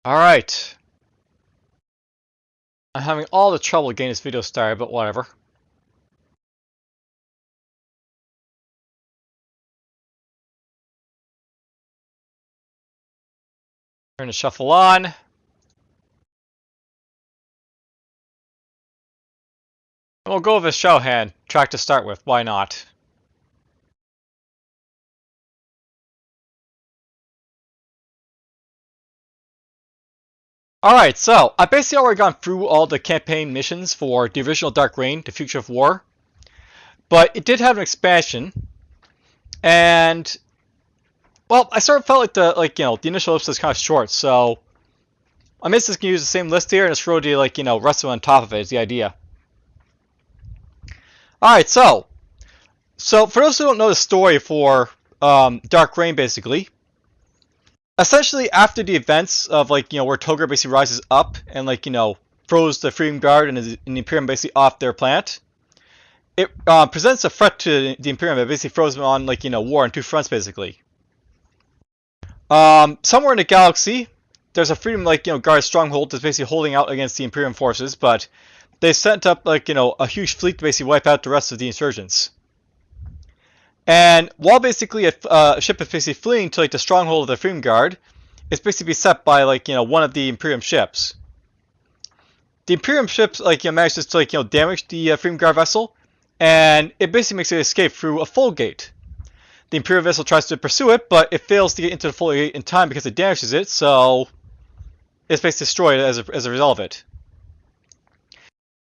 Alright. I'm having all the trouble getting this video started, but whatever. Turn the shuffle on. And we'll go with a Shadowhand track to start with, why not? Alright, so I've basically already gone through all the campaign missions for the original Dark Reign, the Future of War. But it did have an expansion. And well, I sort of felt like the initial list was kind of short, so I'm just gonna use the same list here and just throw the rest of it on top of it is the idea. Alright, so for those who don't know the story for Dark Reign, basically, essentially after the events of where Togar basically rises up and throws the Freedom Guard and the Imperium basically off their planet, it presents a threat to the Imperium. It basically throws them on war on two fronts basically. Somewhere in the galaxy, there's a Freedom Guard stronghold that's basically holding out against the Imperium forces, but they sent up a huge fleet to basically wipe out the rest of the insurgents. And while basically a ship is basically fleeing to the stronghold of the Freedom Guard, it's basically beset by one of the Imperium ships. The Imperium ships manages to damage the Freedom Guard vessel, and it basically makes it escape through a full gate. The Imperium vessel tries to pursue it, but it fails to get into the full gate in time because it damages it, so it's basically destroyed as a result of it.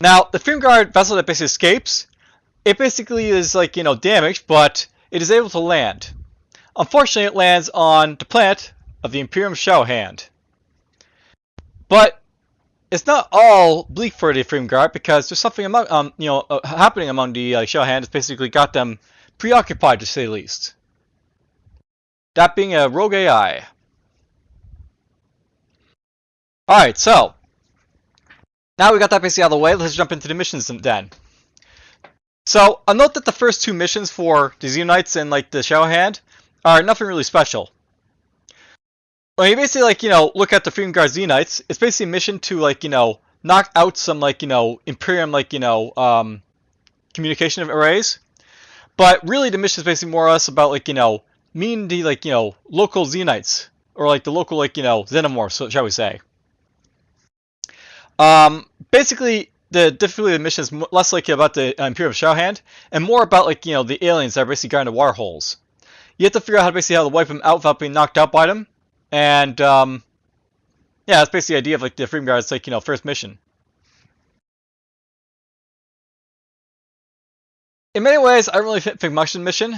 Now, the Freedom Guard vessel that basically escapes, it basically is damaged, but it is able to land. Unfortunately, it lands on the planet of the Imperium Shadowhand. But it's not all bleak for the Freedom Guard, because there's something happening among the Shadowhand that's basically got them preoccupied, to say the least. That being a rogue AI. Alright, so now we got that basically out of the way, let's jump into the missions then. So, I'll note that the first two missions for the Xenonites and the Shadowhand are nothing really special. When you basically look at the Freedom Guard Xenonites, it's basically a mission to knock out some Imperium communication arrays. But really the mission is basically more or less about meeting the local Xenonites, or the local Xenomorphs, shall we say. Basically, the difficulty of the mission is less about the Imperium Shadowhand, and more about the aliens that are basically guarding the water holes. You have to figure out how to wipe them out without being knocked out by them, and yeah, that's basically the idea of the Freedom Guard's first mission. In many ways, I don't really think much of the mission.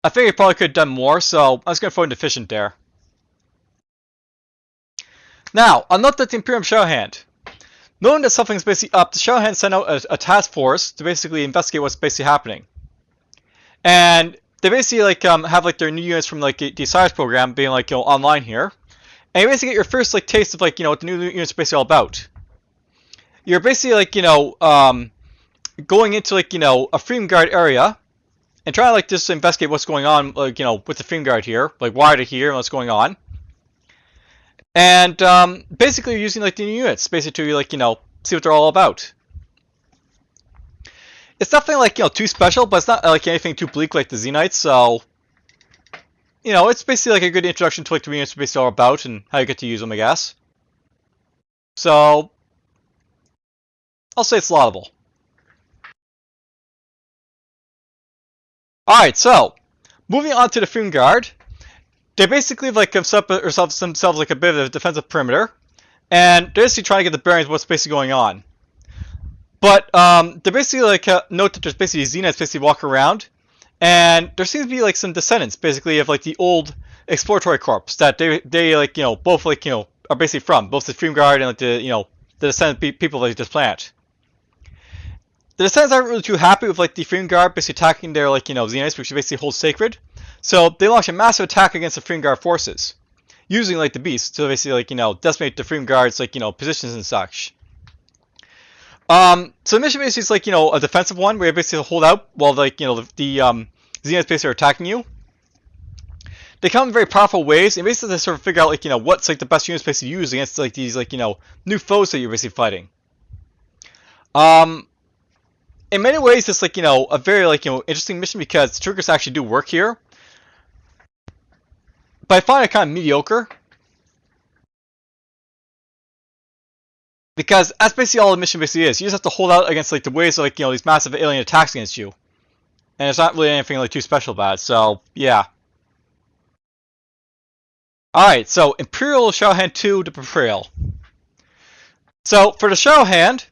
I think I probably could have done more, so I'm just going to throw in deficient there. Now, I'll note that the Imperium Shadowhand, knowing that something's basically up, the Shadowhand sent out a task force to basically investigate what's basically happening. And they basically have their new units from the Science program being online here. And you basically get your first taste of what the new units are basically all about. You're basically going into a Freedom Guard area and trying to just investigate what's going on with the Freedom Guard here, why are they here and what's going on. And basically you're using the new units basically to see what they're all about. It's nothing too special, but it's not anything too bleak like the Xenonites, so it's basically a good introduction to the units are basically all about and how you get to use them, I guess. So I'll say it's laudable. Alright, so moving on to the Freedom Guard. They basically set up themselves a bit of a defensive perimeter, and they're basically trying to get the bearings of what's basically going on. But they basically note that there's basically Xenonites basically walk around, and there seems to be some descendants basically of the old exploratory corps that they both are basically from, both the Freedom Guard and the descendant people of this planet. The descendants aren't really too happy with the Freedom Guard basically attacking their Xenonites, which basically hold sacred. So they launch a massive attack against the Freedom Guard forces, using the beasts to basically decimate the Freedom Guard's positions and such. So the mission basically is a defensive one where you basically hold out while the Xenonites basically are attacking you. they come in very powerful ways, and basically they sort of figure out like what's like the best units basically to use against like these like new foes that you're basically fighting. In many ways, it's like a very like interesting mission because triggers actually do work here, but I find it kind of mediocre because that's basically all the mission basically is. You just have to hold out against like the waves of like these massive alien attacks against you, and it's not really anything like too special about it. So yeah. Alright, so Imperial Shadowhand 2 to Betrayal. So for the Shadowhand,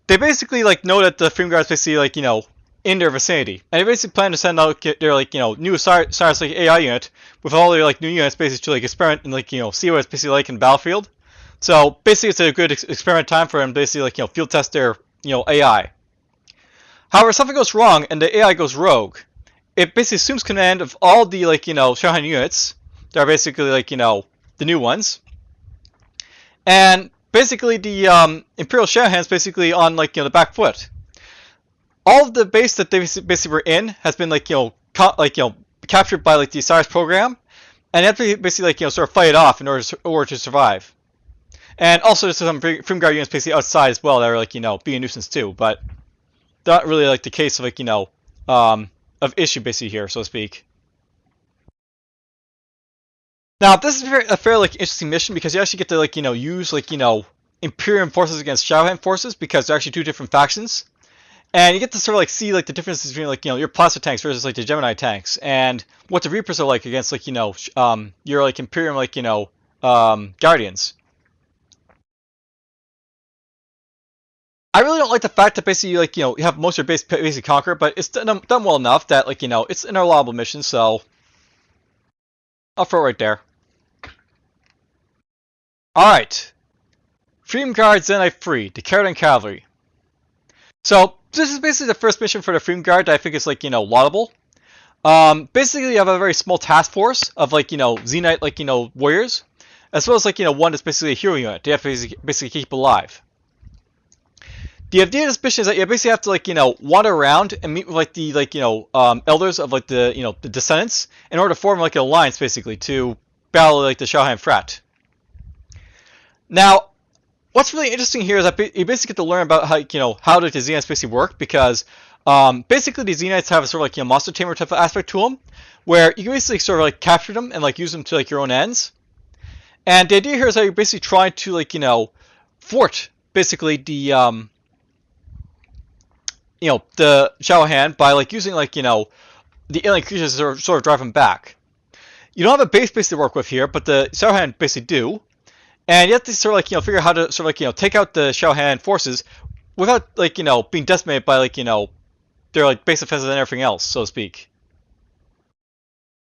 they basically like know that the Freedom Guard is basically like in their vicinity, and they basically plan to send out their like new Cyrus like AI unit with all their like new units basically to like experiment and like see what it's basically like in the battlefield. So basically, it's a good experiment time for them to basically like field test their AI. However, if something goes wrong and the AI goes rogue, it basically assumes command of all the like Shadowhand units. They're basically like the new ones, and basically the Imperial Shadowhands basically on like the back foot. All of the base that they basically were in has been like captured by like the Cyrus program, and they have to basically like sort of fight it off in order to survive. And also there's some Freedom Guard units basically outside as well that are like being a nuisance too, but not really like the case of like of issue basically here, so to speak. Now, this is a fairly like interesting mission because you actually get to like use like Imperium forces against Shadowhand forces because they're actually two different factions, and you get to sort of like see like the differences between like your Plasma tanks versus like the Gemini tanks, and what the Reapers are like against like your like Imperium like Guardians. I really don't like the fact that basically like you have most of your base basically conquered, but it's done well enough that like it's an reliable mission, so I'll throw it right there. Alright. Freedom Guard Zenite Free, the Carradine Cavalry. So, this is basically the first mission for the Freedom Guard that I think is like, laudable. Basically you have a very small task force of like, Zenite like, warriors, as well as like, one that's basically a hero unit. They have to basically keep alive. The idea of this mission is that you basically have to like, wander around and meet with like the like, elders of like the, the descendants in order to form like an alliance basically to battle like the Shadowhand Frat. Now, what's really interesting here is that you basically get to learn about how how the Xenites basically work because basically the Xenites have a sort of like monster tamer type of aspect to them, where you can basically sort of like capture them and like use them to like your own ends. And the idea here is that you're basically trying to like thwart basically the the Shadowhand by like using like the alien creatures to sort of drive them back. You don't have a base basically to work with here, but the Shadowhand basically do. And you have to sort of like figure out how to sort of like take out the Shadowhand forces without like being decimated by like their like base defenses and everything else, so to speak.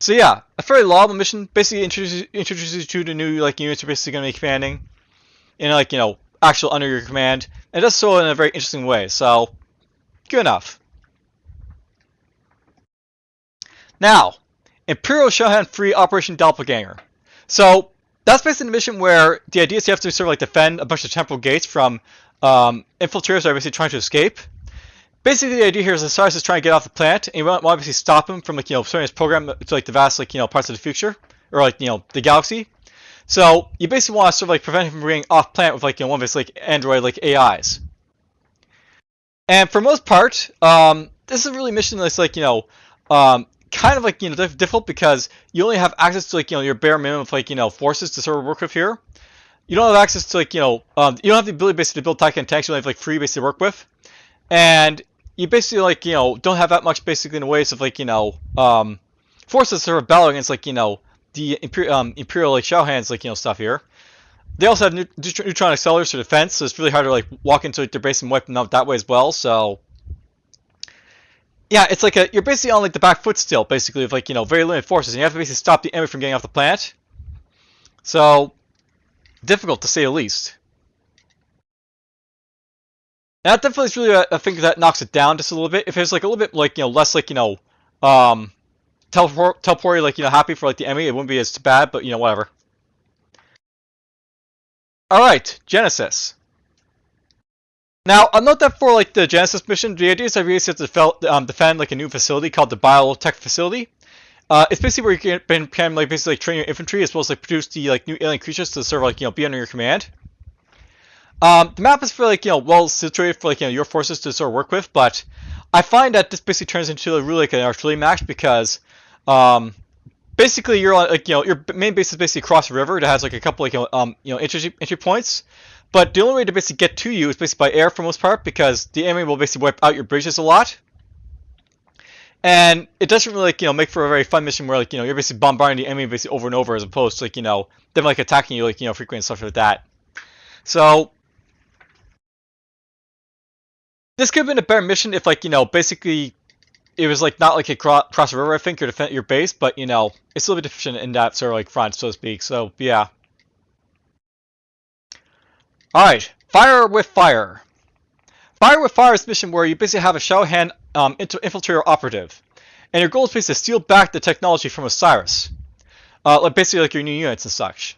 So yeah, a fairly laudable mission. Basically introduces you to the new like units you're basically going to be commanding in like actual under your command, and it does so in a very interesting way. So good enough. Now, Imperial Shadowhand Free Operation Doppelganger. So that's basically the mission where the idea is you have to sort of like defend a bunch of temporal gates from infiltrators that are basically trying to escape. Basically, the idea here is that Cyrus is trying to get off the planet, and you want to basically stop him from like starting his program to like the vast like parts of the future or like the galaxy. So you basically want to sort of like prevent him from being off planet with like one of his like android like AIs. And for most part, this is a really mission that's like kind of like difficult because you only have access to like your bare minimum of like forces to sort of work with here. You don't have access to like you don't have the ability basically to build Taikan tanks. You only have like free basically to work with, and you basically like don't have that much basically in the ways of like forces to sort of battle against like the Imperial like Shadowhands like stuff here. They also have neutron accelerators for defense, so it's really hard to like walk into like, their base and wipe them out that way as well. So yeah, it's like you're basically on like the back foot still, basically, with like very limited forces, and you have to basically stop the enemy from getting off the planet. So difficult to say the least. And that definitely is really a thing that knocks it down just a little bit. If it's like a little bit like less like teleporty like happy for like the enemy, it wouldn't be as bad, but whatever. All right, Genesis. Now, I'll note that for like the Genesis mission, the idea is that we have to defend like a new facility called the Biotech Facility. It's basically where you can like basically like train your infantry as well as like produce the like new alien creatures to sort of like be under your command. The map is for like well situated for like your forces to sort of work with, but I find that this basically turns into a really like an artillery match because basically you're on like your main base is basically across the river that has like a couple like entry points, but the only way to basically get to you is basically by air for most part because the enemy will basically wipe out your bridges a lot. And it doesn't really like make for a very fun mission where like you're basically bombarding the enemy basically over and over as opposed to like them like attacking you like frequently and stuff like that. So this could have been a better mission if like basically it was like not like a cross the river I think or defend your base, but it's a little bit deficient in that sort of like front so to speak. So yeah. All right, fire with fire. Fire with Fire is a mission where you basically have a Shadowhand infiltrator operative, and your goal is basically to steal back the technology from Osiris, like basically like your new units and such.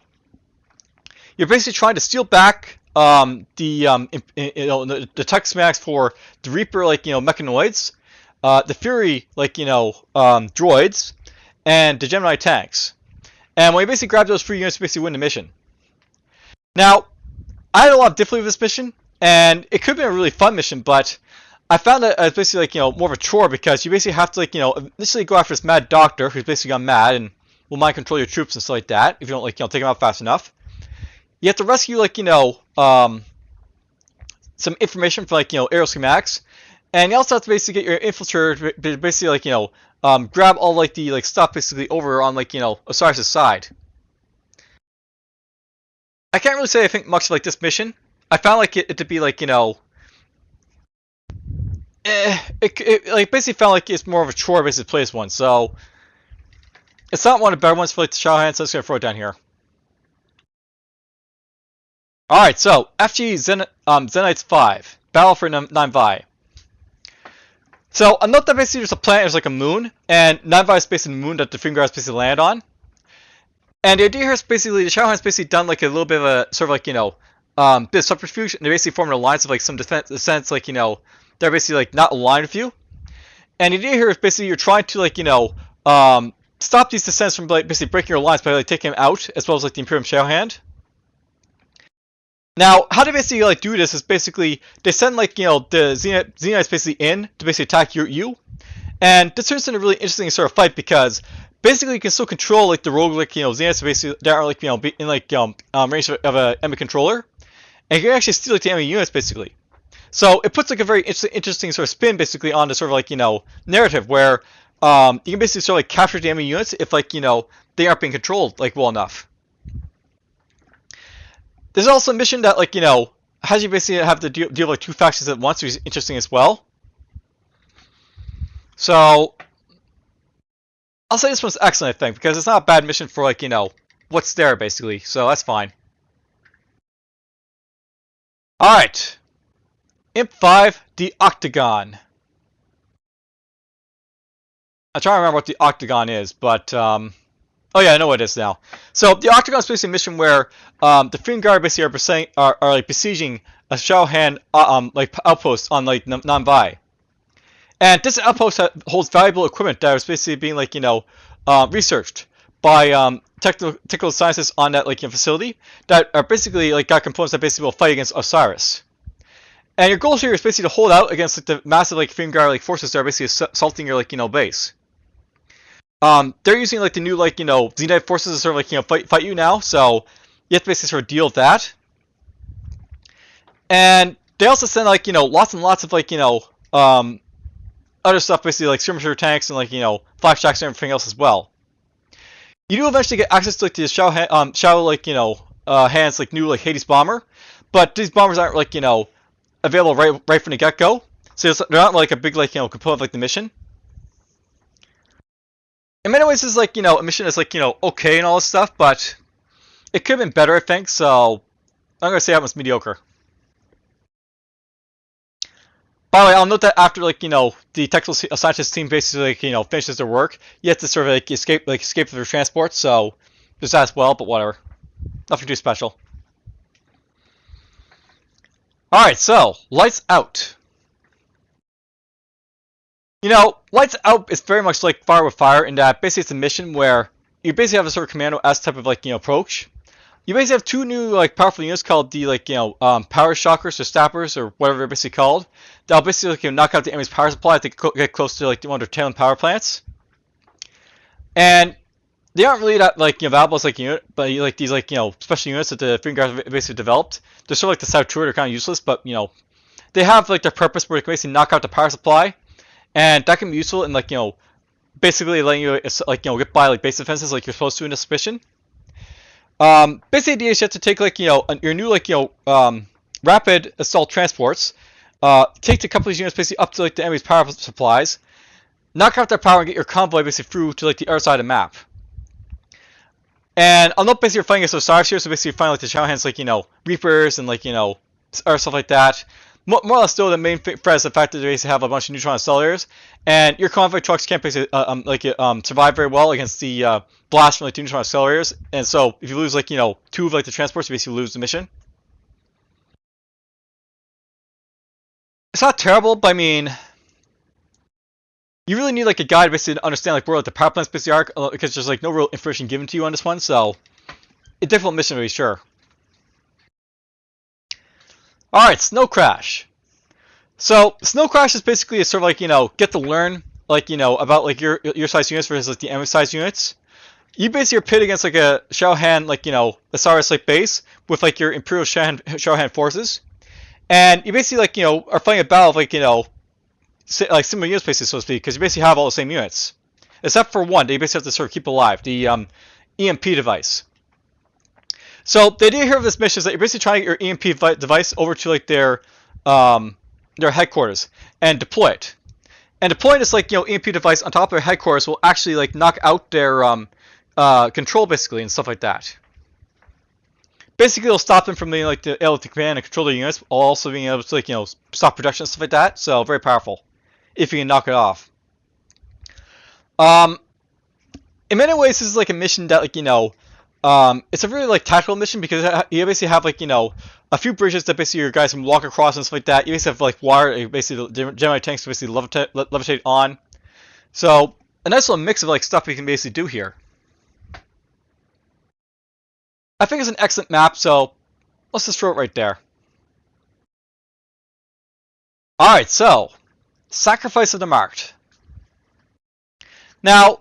You're basically trying to steal back the tech schematics for the Reaper like mechanoids, the Fury like droids, and the Gemini tanks. And when you basically grab those 3 units, you basically win the mission. Now, I had a lot of difficulty with this mission. And it could have been a really fun mission, but I found that it's basically like more of a chore because you basically have to like initially go after this mad doctor who's basically gone mad and will mind control your troops and stuff like that if you don't like take him out fast enough. You have to rescue like some information from like aerial schematics, and you also have to basically get your infiltrator to basically like grab all like the like stuff basically over on like Osiris' side. I can't really say I think much like this mission. I found like it to be like it like basically felt like it's more of a chore basically to play this one, so it's not one of the better ones for like the Shadowhand, so I'm just gonna throw it down here. Alright, so FG Zenites 5, Battle for Nanvai. So I note that basically there's a planet, there's like a moon, and Nanvai is basically the moon that the Fingar is basically land on. And the idea here is basically the Shadowhand's basically done like a little bit of a sort of like bit of subterfuge, and they basically formed an alliance of like some defense like they're basically like not aligned with you. And the idea here is basically you're trying to like stop these descents from like basically breaking your alliance by like taking them out, as well as like the Imperium Shadowhand. Now, how they basically like do this is basically they send like the Xenites basically in to basically attack you, and this turns into a really interesting sort of fight because basically you can still control like the rogue like Xenites basically that are like in like range of an enemy controller, and you can actually steal like the enemy units basically. So it puts like a very interesting sort of spin basically on the sort of like narrative where you can basically sort of like capture the enemy units if like they aren't being controlled like well enough. There's also a mission that like has you basically have to deal with like 2 factions at once, which is interesting as well. So I'll say this one's excellent, I think, because it's not a bad mission for like what's there basically. So that's fine. All right, Imp 5, the Octagon. I'm trying to remember what the Octagon is, but oh yeah, I know what it is now. So the Octagon is basically a mission where the Fingar basically are like besieging a Shadowhand like outpost on like Nanvai, and this outpost holds valuable equipment that was basically being like researched by technical scientists on that like facility that are basically like got components that basically will fight against Osiris. And your goal here is basically to hold out against like the massive like Fingar like forces that are basically assaulting your like base. They're using like the new like Xenite forces to sort of like fight you now, so you have to basically sort of deal with that. And they also send like lots and lots of like other stuff basically like skirmisher tanks and like flash jacks and everything else as well. You do eventually get access to like the Shadow like hands like new like Hades bomber, but these bombers aren't like available right from the get go, so they're not like a big like component of like the mission. In many ways, it's like a mission that's like okay and all this stuff, but it could have been better, I think. So I'm gonna say that was mediocre. By the way, I'll note that after like the technical scientist team basically like finishes their work, you have to sort of like escape their transport. So there's that as well, but whatever, nothing too special. All right, so lights out. You know, Lights Out is very much like Fire with Fire in that basically it's a mission where you basically have a sort of Commando-esque type of approach. You basically have two new powerful units called the power shockers or stappers or whatever they're basically called. That'll basically knock out the enemy's power supply if they get close to one of their tail power plants. And they aren't really that valuable as unit, but these special units that the Freedom Guards basically developed. They're sort of like the Saboteur. They're kind of useless, but they have their purpose where they can basically knock out the power supply, and that can be useful in basically letting you get by base defenses like you're supposed to in this mission. Basically, the idea is you have to take your new rapid assault transports, take the company's units basically up to the enemy's power supplies, knock out their power, and get your convoy basically through to the other side of the map. And I'll note basically you're fighting against Osiris here, so basically you're fighting the Shadowhands Reapers and other stuff like that. More or less, though, the main threat is the fact that they basically have a bunch of neutron accelerators, and your convoy trucks can't basically survive very well against the blast from the neutron accelerators. And so, if you lose two of the transports, you basically lose the mission. It's not terrible, but I mean, you really need a guide basically to understand where the power plants basically are, because there's no real information given to you on this one. So, a difficult mission to be sure. Alright, Snow Crash. So, Snow Crash is basically a sort of get to learn, about your size units versus the enemy size units. You basically are pitted against a Shadowhand, Osiris base with your Imperial Shadowhand forces. And you basically are fighting a battle of similar units basically, so to speak, because you basically have all the same units. Except for one that you basically have to sort of keep alive, the EMP device. So the idea here of this mission is that you're basically trying to get your EMP device over to their headquarters and deploy it. And deploying this EMP device on top of their headquarters will actually knock out their control basically and stuff like that. Basically, it'll stop them from being able to command and control their units, while also being able to stop production and stuff like that. So very powerful if you can knock it off. In many ways, this is a mission that it's a really tactical mission because you basically have a few bridges that basically your guys can walk across and stuff like that. You basically have water, basically generate tanks to basically levitate on. So a nice little mix of stuff we can basically do here. I think it's an excellent map, so let's just throw it right there. Alright, so Sacrifice of the Marked. Now,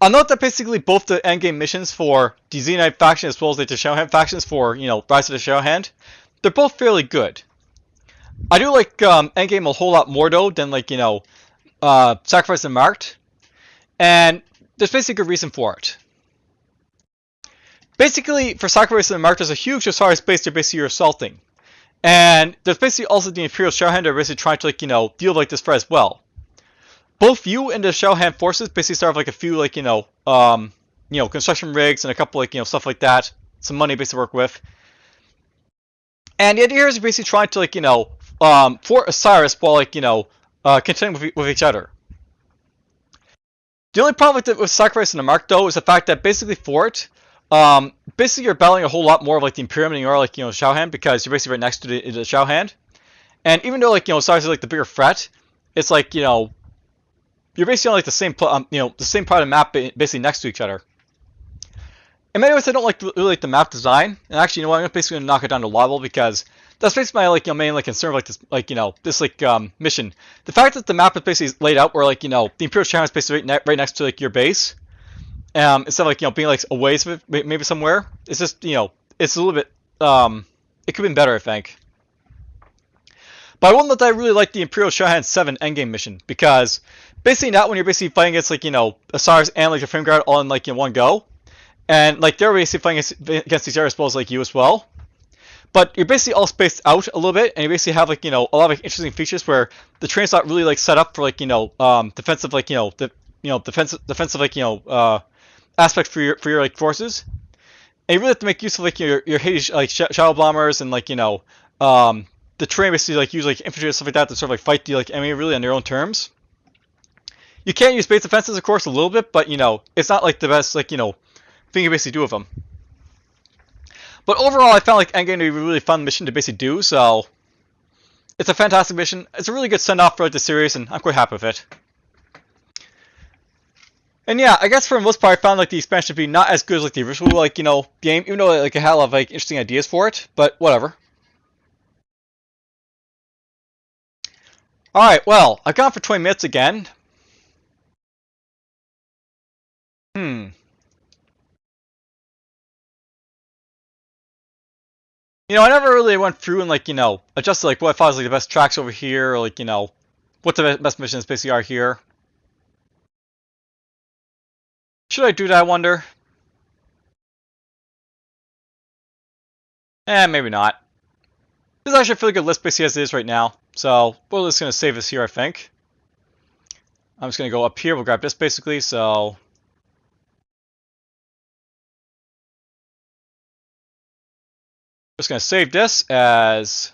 I'll note that basically both the endgame missions for the Xenite faction as well as the Shadowhand factions for, Rise of the Shadowhand, they're both fairly good. I do like endgame a whole lot more though than Sacrifice of the Marked, and there's basically a good reason for it. Basically, for Sacrifice of the Marked, there's a huge Osiris base they're basically assaulting. And there's basically also the Imperial Shadowhand that are basically trying to deal with this threat as well. Both you and the Shadowhand forces basically start with a few construction rigs and a couple stuff like that, some money basically to work with. And the idea here is basically trying to fort Osiris while contending with each other. The only problem with Sacrifice of the Marked though is the fact that basically for it, basically you're battling a whole lot more of the Imperium than you are Shadowhand, because you're basically right next to the Shadowhand. And even though Osiris is the bigger threat, it's you're basically on the same the same part of the map basically next to each other. In many ways, I don't really like the map design. And actually, I'm basically gonna knock it down to low level because that's basically my main concern with this mission. The fact that the map is basically laid out where the Imperial Shadowhand is basically right next to your base. Instead of being away from it, maybe somewhere, it's just it's a little bit it could have been better, I think. But I will note that I really like the Imperial Shadowhand 7 endgame mission because basically that when you're basically fighting against Osiris and the Flame Guard all in one go, and they're basically fighting against each other as well as you as well. But you're basically all spaced out a little bit, and you basically have a lot of interesting features where the train's not really set up for defensive defensive aspects for your forces, and you really have to make use of your Hades shadow bombers and the terrain basically use infantry and stuff like that to sort of fight the enemy really on their own terms. You can use base defenses of course a little bit, but it's not the best thing you basically do with them. But overall, I found Endgame to be a really fun mission to basically do, so it's a fantastic mission. It's a really good send off for the series, and I'm quite happy with it. And yeah, I guess for the most part, I found like the expansion to be not as good as like the original game, even though like it had a lot of like interesting ideas for it. But whatever. All right, well, I've gone for 20 minutes again. Hmm. I never really went through and adjusted like what I thought was like the best tracks over here, or what the best missions basically are here. Should I do that? I wonder. Maybe not. This is actually a really good list basically as it is right now. So we're just gonna save this here, I think. I'm just gonna go up here. We'll grab this basically. So just gonna save this as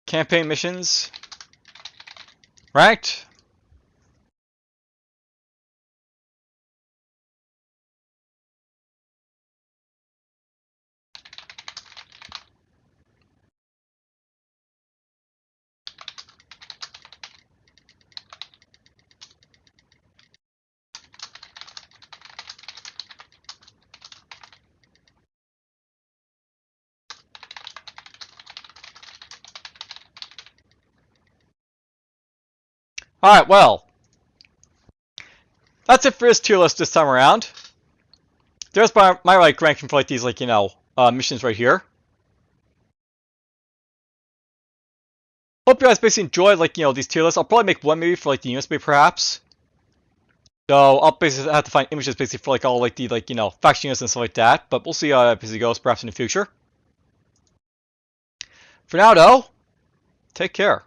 campaign missions. Right. Alright, well. That's it for this tier list this time around. There's my ranking for these missions right here. Hope you guys basically enjoyed these tier lists. I'll probably make one maybe for the USB perhaps. So I'll basically have to find images basically for all the faction units and stuff like that. But we'll see how that basically goes perhaps in the future. For now though, take care.